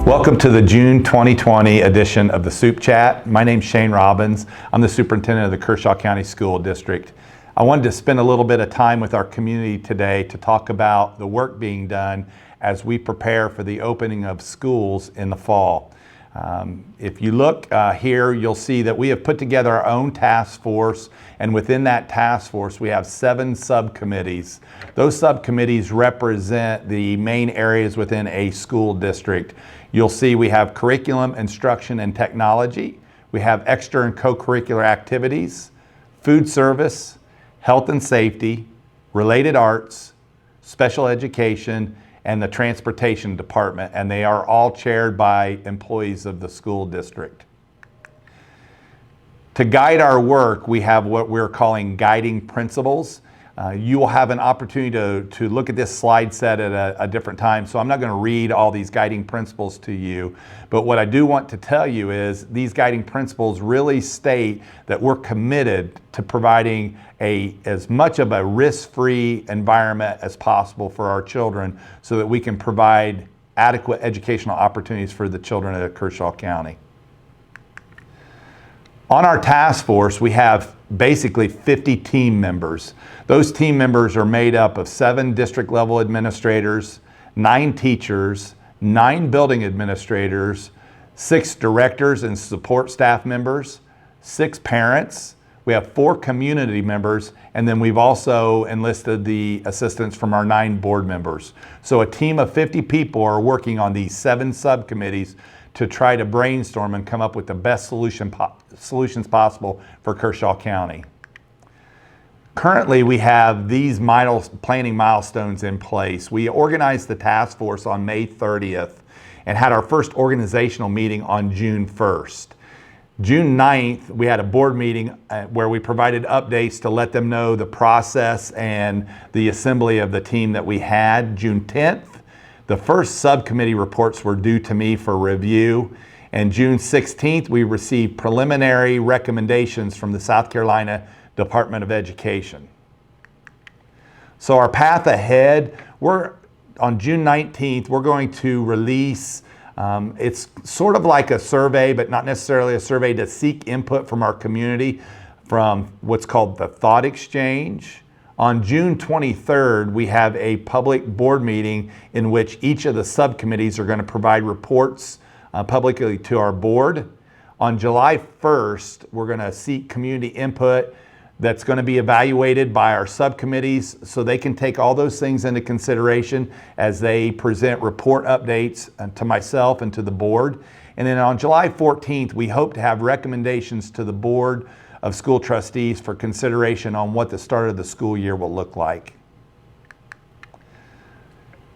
Welcome to the June 2020 edition of the Supe Chat. My name's Shane Robbins. I'm the superintendent of the Kershaw County School District. I wanted to spend a little bit of time with our community today to talk about the work being done as we prepare for the opening of schools in the fall. If you look here, you'll see that we have put together our own task force, and within that task force we have 7 subcommittees. Those subcommittees represent the main areas within a school district. You'll see we have curriculum, instruction, and technology. We have extra and co-curricular activities, food service, health and safety, related arts, special education, and the transportation department, and they are all chaired by employees of the school district. To guide our work, we have what we're calling guiding principles. You will have an opportunity to look at this slide set at a different time, so I'm not going to read all these guiding principles to you, but what I do want to tell you is these guiding principles really state that we're committed to providing as much of a risk-free environment as possible for our children so that we can provide adequate educational opportunities for the children of Kershaw County. On our task force, we have basically 50 team members. Those team members are made up of 7 district level administrators, 9 teachers, 9 building administrators, 6 directors and support staff members, 6 parents. We have 4 community members, and then we've also enlisted the assistance from our 9 board members. So a team of 50 people are working on these 7 subcommittees to try to brainstorm and come up with the best solutions possible for Kershaw County. Currently, we have these planning milestones in place. We organized the task force on May 30th and had our first organizational meeting on June 1st. June 9th, we had a board meeting where we provided updates to let them know the process and the assembly of the team that we had. June 10th, the first subcommittee reports were due to me for review. And June 16th, we received preliminary recommendations from the South Carolina Department of Education. So our path ahead, on June 19th, we're going to release, it's sort of like a survey, but not necessarily a survey, to seek input from our community from what's called the Thought Exchange. On June 23rd, we have a public board meeting in which each of the subcommittees are going to provide reports publicly to our board. On July 1st, we're going to seek community input that's going to be evaluated by our subcommittees so they can take all those things into consideration as they present report updates to myself and to the board. And then on July 14th, we hope to have recommendations to the Board of School Trustees for consideration on what the start of the school year will look like.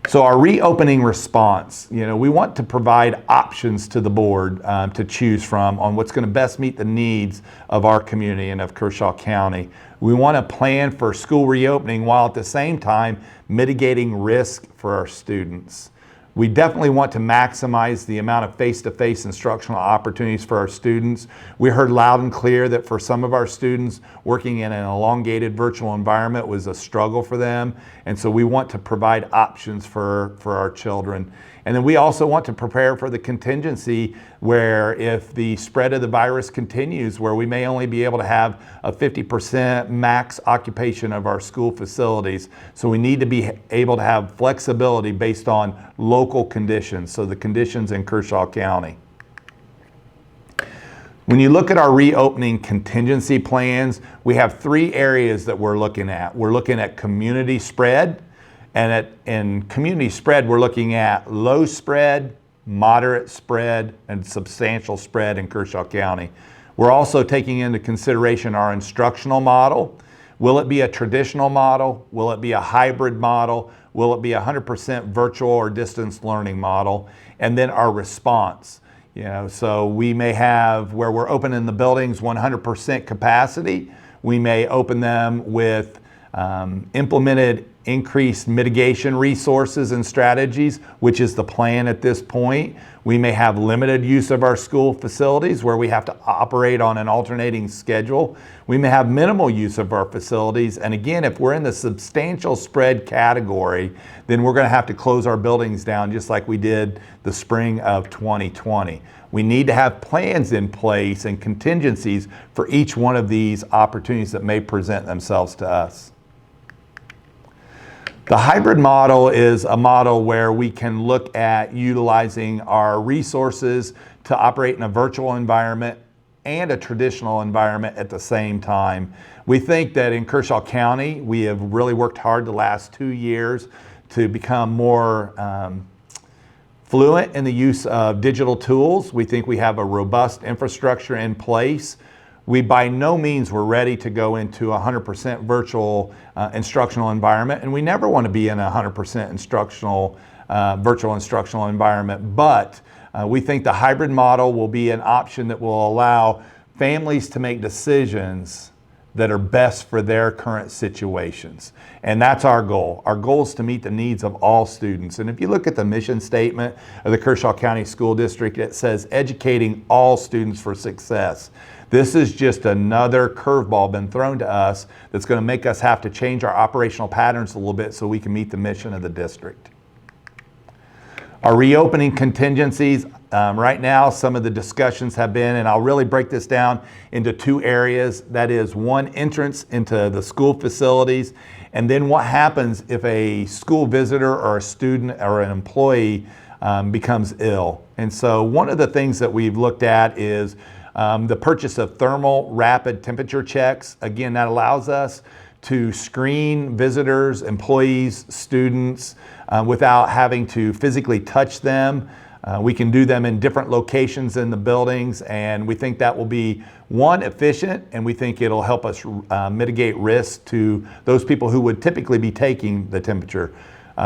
So our reopening response, we want to provide options to the board to choose from on what's going to best meet the needs of our community and of Kershaw County. We want to plan for school reopening while at the same time mitigating risk for our students. We definitely want to maximize the amount of face-to-face instructional opportunities for our students. We heard loud and clear that for some of our students, working in an elongated virtual environment was a struggle for them. And so we want to provide options for our children. And then we also want to prepare for the contingency where if the spread of the virus continues, where we may only be able to have a 50% max occupation of our school facilities. So we need to be able to have flexibility based on local conditions, so the conditions in Kershaw County. When you look at our reopening contingency plans, we have 3 areas that we're looking at. We're looking at community spread. And in community spread, we're looking at low spread, moderate spread, and substantial spread in Kershaw County. We're also taking into consideration our instructional model. Will it be a traditional model? Will it be a hybrid model? Will it be a 100% virtual or distance learning model? And then our response. So we may have where we're opening the buildings 100% capacity. We may open them with implemented increased mitigation resources and strategies, which is the plan at this point. We may have limited use of our school facilities where we have to operate on an alternating schedule. We may have minimal use of our facilities. And again, if we're in the substantial spread category, then we're going to have to close our buildings down just like we did the spring of 2020. We need to have plans in place and contingencies for each one of these opportunities that may present themselves to us. The hybrid model is a model where we can look at utilizing our resources to operate in a virtual environment and a traditional environment at the same time. We think that in Kershaw County, we have really worked hard the last 2 years to become more fluent in the use of digital tools. We think we have a robust infrastructure in place. We by no means were ready to go into a 100% virtual instructional environment, and we never want to be in a 100% virtual instructional environment, but we think the hybrid model will be an option that will allow families to make decisions that are best for their current situations. And that's our goal. Our goal is to meet the needs of all students. And if you look at the mission statement of the Kershaw County School District, it says educating all students for success. This is just another curveball been thrown to us that's going to make us have to change our operational patterns a little bit so we can meet the mission of the district. Our reopening contingencies, right now some of the discussions have been, and I'll really break this down into 2 areas. That is one, entrance into the school facilities, and then what happens if a school visitor or a student or an employee becomes ill. And so one of the things that we've looked at is the purchase of thermal rapid temperature checks. Again, that allows us to screen visitors, employees, students without having to physically touch them. We can do them in different locations in the buildings, and we think that will be, one, efficient, and we think it'll help us mitigate risk to those people who would typically be taking the temperature.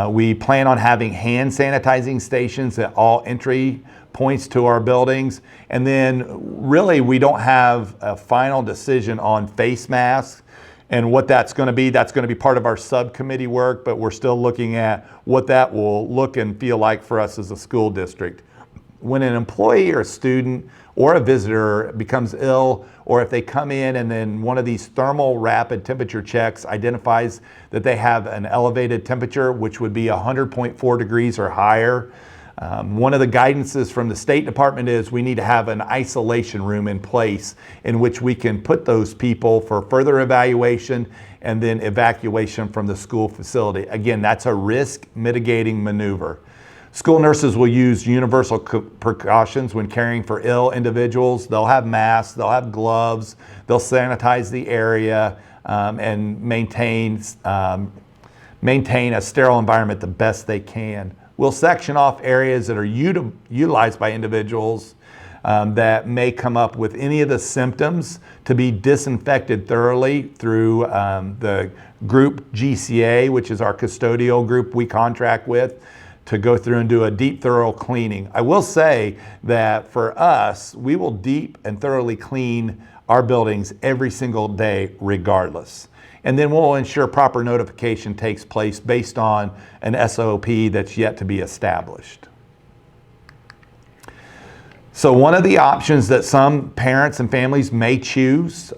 We plan on having hand sanitizing stations at all entry points to our buildings. And then really we don't have a final decision on face masks and what that's going to be. That's going to be part of our subcommittee work, but we're still looking at what that will look and feel like for us as a school district. When an employee or a student or a visitor becomes ill, or if they come in and then one of these thermal rapid temperature checks identifies that they have an elevated temperature, which would be 100.4 degrees or higher, one of the guidances from the State Department is we need to have an isolation room in place in which we can put those people for further evaluation and then evacuation from the school facility. Again, that's a risk mitigating maneuver. School nurses will use universal precautions when caring for ill individuals. They'll have masks, they'll have gloves, they'll sanitize the area and maintain a sterile environment the best they can. We'll section off areas that are utilized by individuals that may come up with any of the symptoms to be disinfected thoroughly through the group GCA, which is our custodial group we contract with, to go through and do a deep, thorough cleaning. I will say that for us, we will deep and thoroughly clean our buildings every single day regardless. And then we'll ensure proper notification takes place based on an SOP that's yet to be established. So one of the options that some parents and families may choose,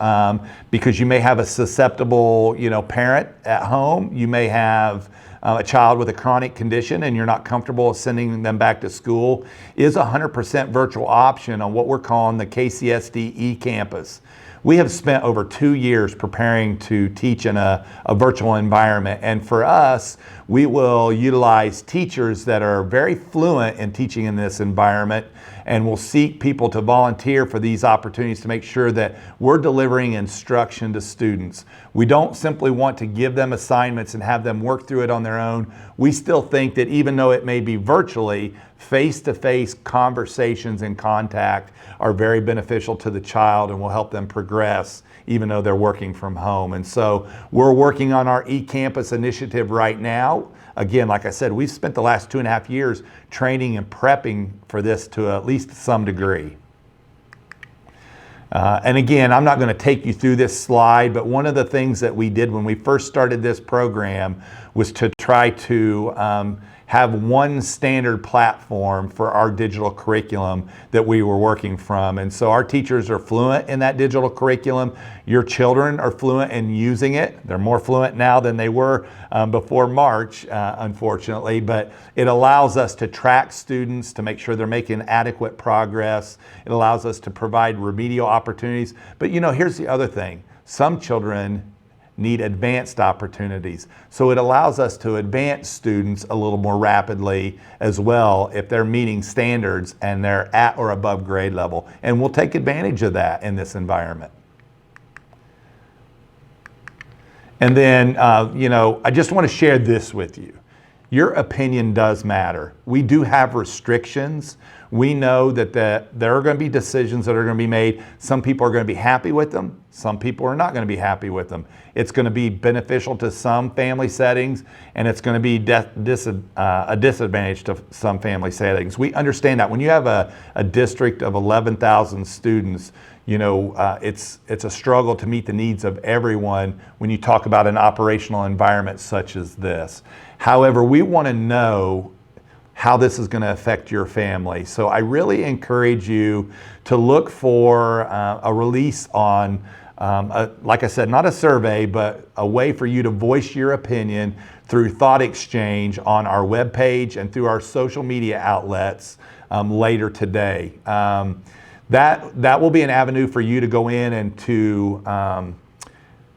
because you may have a susceptible, parent at home, you may have a child with a chronic condition and you're not comfortable sending them back to school, is a 100% virtual option on what we're calling the KCSD e-campus. We have spent over 2 years preparing to teach in a virtual environment. And for us, we will utilize teachers that are very fluent in teaching in this environment, and we'll seek people to volunteer for these opportunities to make sure that we're delivering instruction to students. We don't simply want to give them assignments and have them work through it on their own. We still think that even though it may be virtually, face-to-face conversations and contact are very beneficial to the child and will help them progress even though they're working from home. And so we're working on our eCampus initiative right now. Again, like I said, we've spent the last 2.5 years training and prepping for this to at least some degree. And again, I'm not going to take you through this slide, but one of the things that we did when we first started this program was to try to have one standard platform for our digital curriculum that we were working from. And so our teachers are fluent in that digital curriculum. Your children are fluent in using it. They're more fluent now than they were before March, unfortunately, but it allows us to track students to make sure they're making adequate progress. It allows us to provide remedial opportunities. But here's the other thing. Some children need advanced opportunities. So it allows us to advance students a little more rapidly as well if they're meeting standards and they're at or above grade level. And we'll take advantage of that in this environment. And then, I just want to share this with you. Your opinion does matter. We do have restrictions. We know that there are going to be decisions that are going to be made. Some people are going to be happy with them. Some people are not going to be happy with them. It's going to be beneficial to some family settings, and it's going to be a disadvantage to some family settings. We understand that. When you have a district of 11,000 students, it's a struggle to meet the needs of everyone when you talk about an operational environment such as this. However, we want to know how this is going to affect your family. So I really encourage you to look for a release on, like I said, not a survey, but a way for you to voice your opinion through thought exchange on our webpage and through our social media outlets later today. That will be an avenue for you to go in and to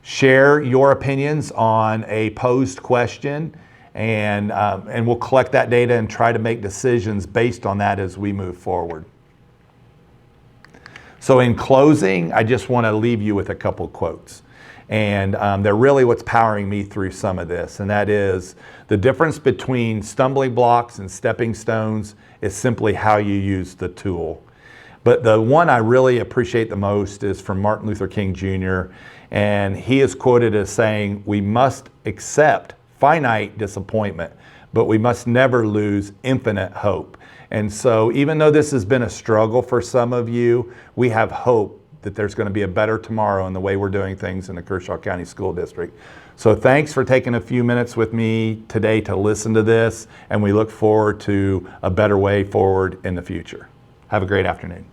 share your opinions on a posed question, and we'll collect that data and try to make decisions based on that as we move forward. So in closing, I just want to leave you with a couple quotes. And they're really what's powering me through some of this. And that is, the difference between stumbling blocks and stepping stones is simply how you use the tool. But the one I really appreciate the most is from Martin Luther King Jr. And he is quoted as saying, "We must accept finite disappointment, but we must never lose infinite hope." And so even though this has been a struggle for some of you, we have hope that there's going to be a better tomorrow in the way we're doing things in the Kershaw County School District. So thanks for taking a few minutes with me today to listen to this, and we look forward to a better way forward in the future. Have a great afternoon.